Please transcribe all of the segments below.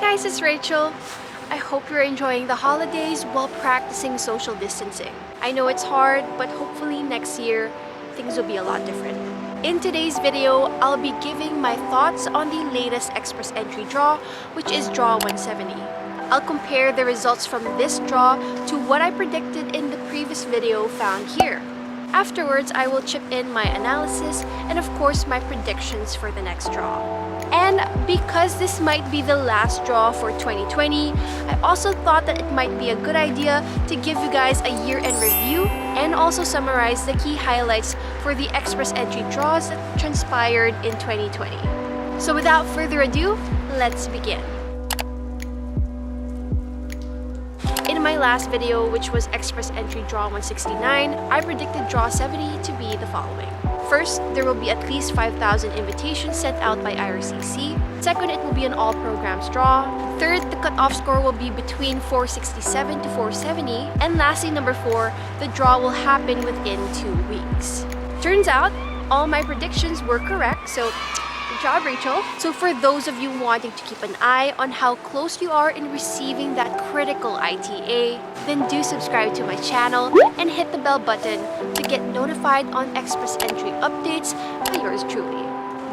guys, it's Rachel. I hope you're enjoying the holidays while practicing social distancing. I know it's hard, but hopefully next year, things will be a lot different. In today's video, I'll be giving my thoughts on the latest Express Entry draw, which is Draw 170. I'll compare the results from this draw to what I predicted in the previous video found here. Afterwards, I will chip in my analysis and of course my predictions for the next draw. And because this might be the last draw for 2020, I also thought that it might be a good idea to give you guys a year-end review and also summarize the key highlights for the Express Entry draws that transpired in 2020. So without further ado, let's begin. In my last video, which was Express Entry Draw 169, I predicted Draw 70 to be the following. First, there will be at least 5,000 invitations sent out by IRCC. Second, it will be an all-programs draw. Third, the cutoff score will be between 467 to 470. And lastly, number 4, the draw will happen within 2 weeks. Turns out, all my predictions were correct, so good job, Rachel. So for those of you wanting to keep an eye on how close you are in receiving that critical ITA, then do subscribe to my channel and hit the bell button to get notified on Express Entry updates by yours truly.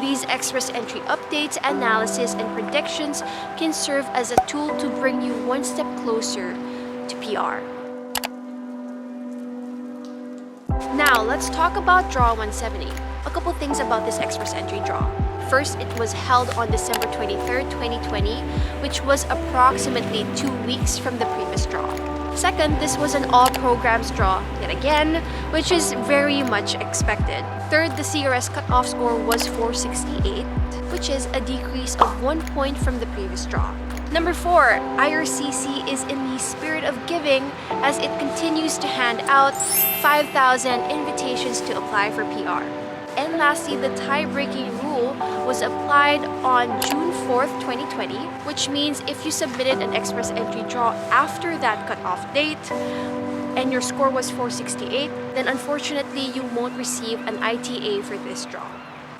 These Express Entry updates, analysis, and predictions can serve as a tool to bring you one step closer to PR. Now, let's talk about Draw 170. A couple things about this Express Entry draw. First, it was held on December 23rd, 2020, which was approximately 2 weeks from the previous draw. Second, this was an all-programs draw, yet again, which is very much expected. Third, the CRS cutoff score was 468, which is a decrease of 1 point from the previous draw. Number 4, IRCC is in the spirit of giving as it continues to hand out 5,000 invitations to apply for PR. And lastly, the tie-breaking rule was applied on June 4th, 2020, which means if you submitted an Express Entry draw after that cutoff date and your score was 468, then unfortunately you won't receive an ITA for this draw.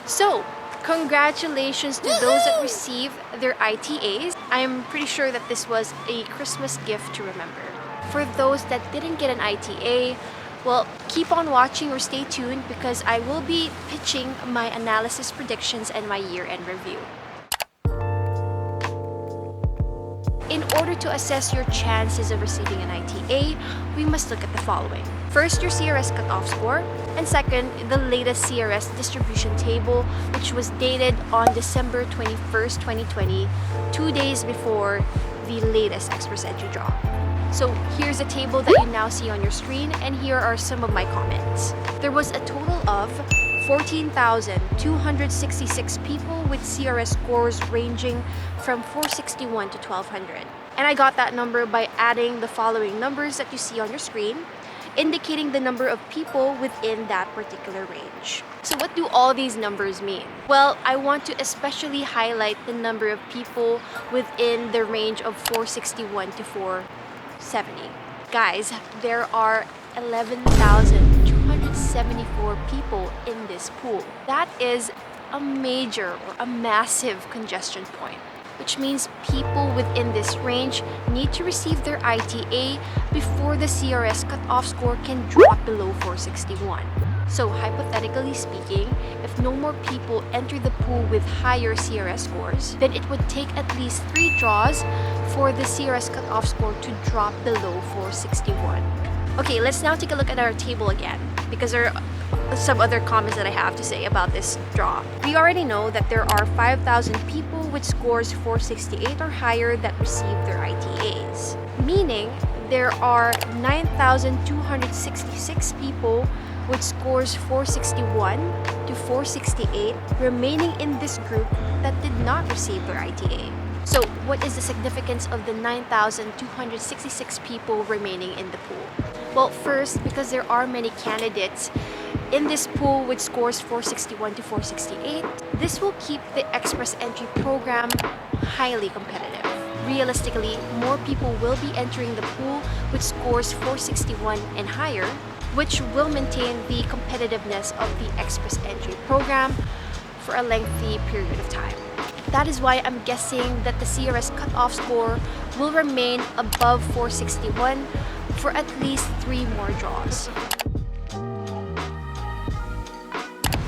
So, congratulations to those that received their ITAs. I'm pretty sure that this was a Christmas gift to remember. For those that didn't get an ITA, well, keep on watching or stay tuned because I will be pitching my analysis predictions and my year-end review. In order to assess your chances of receiving an ITA, we must look at the following. First, your CRS cutoff score, and second, the latest CRS distribution table, which was dated on December 21st, 2020, 2 days before the latest Express Entry draw. So here's a table that you now see on your screen, and here are some of my comments. There was a total of 14,266 people with CRS scores ranging from 461 to 1,200. And I got that number by adding the following numbers that you see on your screen, indicating the number of people within that particular range. So what do all these numbers mean? Well, I want to especially highlight the number of people within the range of 461 to 470. Guys, there are 11,274 people in this pool. That is a major or a massive congestion point, which means people within this range need to receive their ITA before the CRS cutoff score can drop below 461. So hypothetically speaking, if no more people enter the pool with higher CRS scores, then it would take at least 3 draws for the CRS cutoff score to drop below 461. Okay, let's now take a look at our table again, because there are some other comments that I have to say about this draw. We already know that there are 5,000 people with scores 468 or higher that receive their ITAs, meaning there are 9,266 people with scores 461 to 468 remaining in this group that did not receive their ITA. So what is the significance of the 9,266 people remaining in the pool? Well, first, because there are many candidates in this pool with scores 461 to 468, this will keep the Express Entry program highly competitive. Realistically, more people will be entering the pool with scores 461 and higher, which will maintain the competitiveness of the Express Entry program for a lengthy period of time. That is why I'm guessing that the CRS cutoff score will remain above 461 for at least 3 more draws.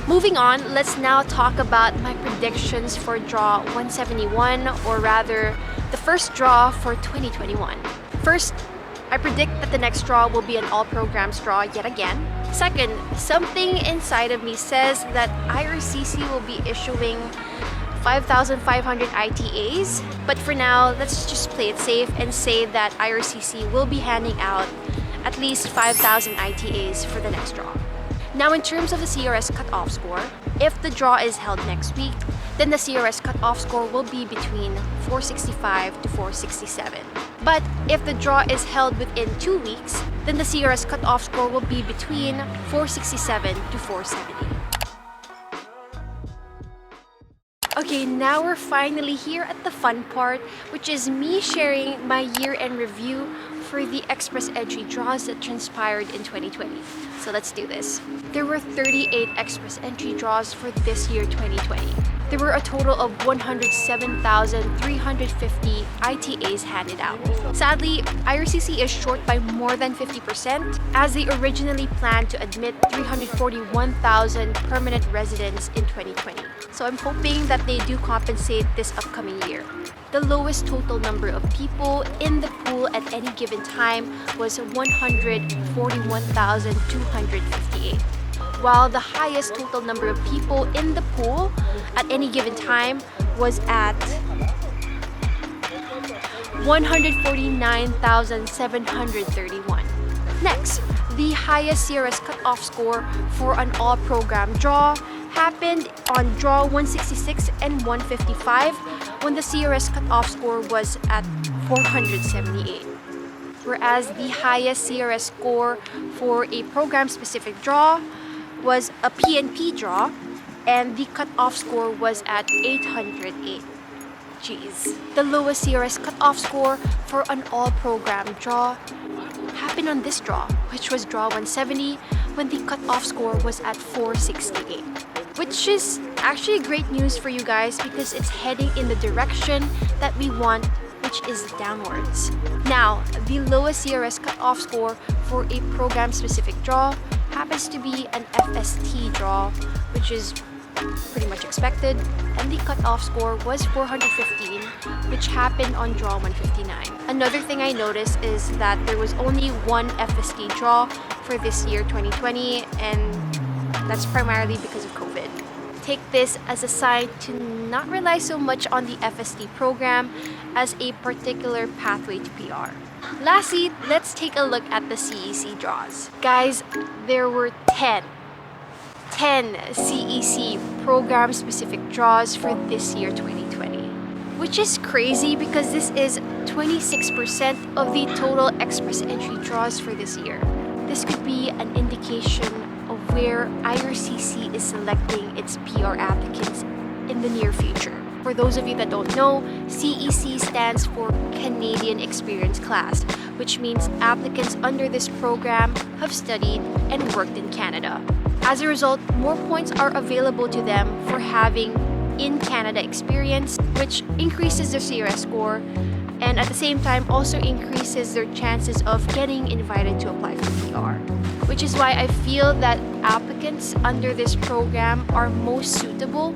Moving on, let's now talk about my predictions for draw 171, or rather, the first draw for 2021. First, I predict that the next draw will be an all-programs draw yet again. Second, something inside of me says that IRCC will be issuing 5,500 ITAs. But for now, let's just play it safe and say that IRCC will be handing out at least 5,000 ITAs for the next draw. Now, in terms of the CRS cutoff score, if the draw is held next week, then the CRS cutoff score will be between 465 to 467. But if the draw is held within 2 weeks, then the CRS cutoff score will be between 467 to 470. Okay, now we're finally here at the fun part, which is me sharing my year-end review for the express entry draws that transpired in 2020. So let's do this. There were 38 express entry draws for this year 2020. There were a total of 107,350 ITAs handed out. Sadly, IRCC is short by more than 50%, as they originally planned to admit 341,000 permanent residents in 2020. So I'm hoping that they do compensate this upcoming year. The lowest total number of people in the pool at any given time was 141,258, while the highest total number of people in the pool at any given time was at 149,731. Next, the highest CRS cutoff score for an all-program draw happened on draw 166 and 155, when the CRS cutoff score was at 478. Whereas the highest CRS score for a program-specific draw was a PNP draw, and the cutoff score was at 808. Jeez. The lowest CRS cutoff score for an all-program draw happened on this draw, which was draw 170, when the cutoff score was at 468. Which is actually great news for you guys because it's heading in the direction that we want, which is downwards. Now, the lowest CRS cutoff score for a program-specific draw happens to be an FST draw, which is pretty much expected, and the cutoff score was 415, which happened on draw 159. Another thing I noticed is that there was only one FST draw for this year 2020, and that's primarily because of COVID. Take this as a sign to not rely so much on the FST program as a particular pathway to PR. Lastly, let's take a look at the CEC draws. Guys, there were 10 CEC program-specific draws for this year 2020, which is crazy because this is 26% of the total express entry draws for this year. This could be an indication of where IRCC is selecting its PR applicants in the near future. For those of you that don't know, CEC stands for Canadian Experience Class, which means applicants under this program have studied and worked in Canada. As a result, more points are available to them for having in Canada experience, which increases their CRS score, and at the same time also increases their chances of getting invited to apply for PR. Which is why I feel that applicants under this program are most suitable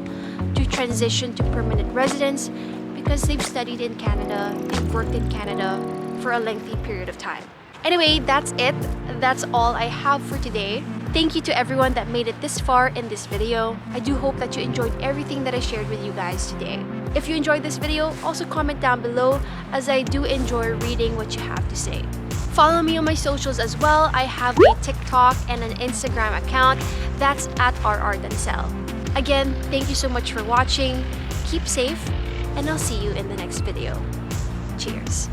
to transition to permanent residence because they've studied in Canada, they've worked in Canada for a lengthy period of time. Anyway, that's it. That's all I have for today. Thank you to everyone that made it this far in this video. I do hope that you enjoyed everything that I shared with you guys today. If you enjoyed this video, also comment down below, as I do enjoy reading what you have to say. Follow me on my socials as well. I have a TikTok and an Instagram account. That's at RRDancel. Again, thank you so much for watching. Keep safe, and I'll see you in the next video. Cheers.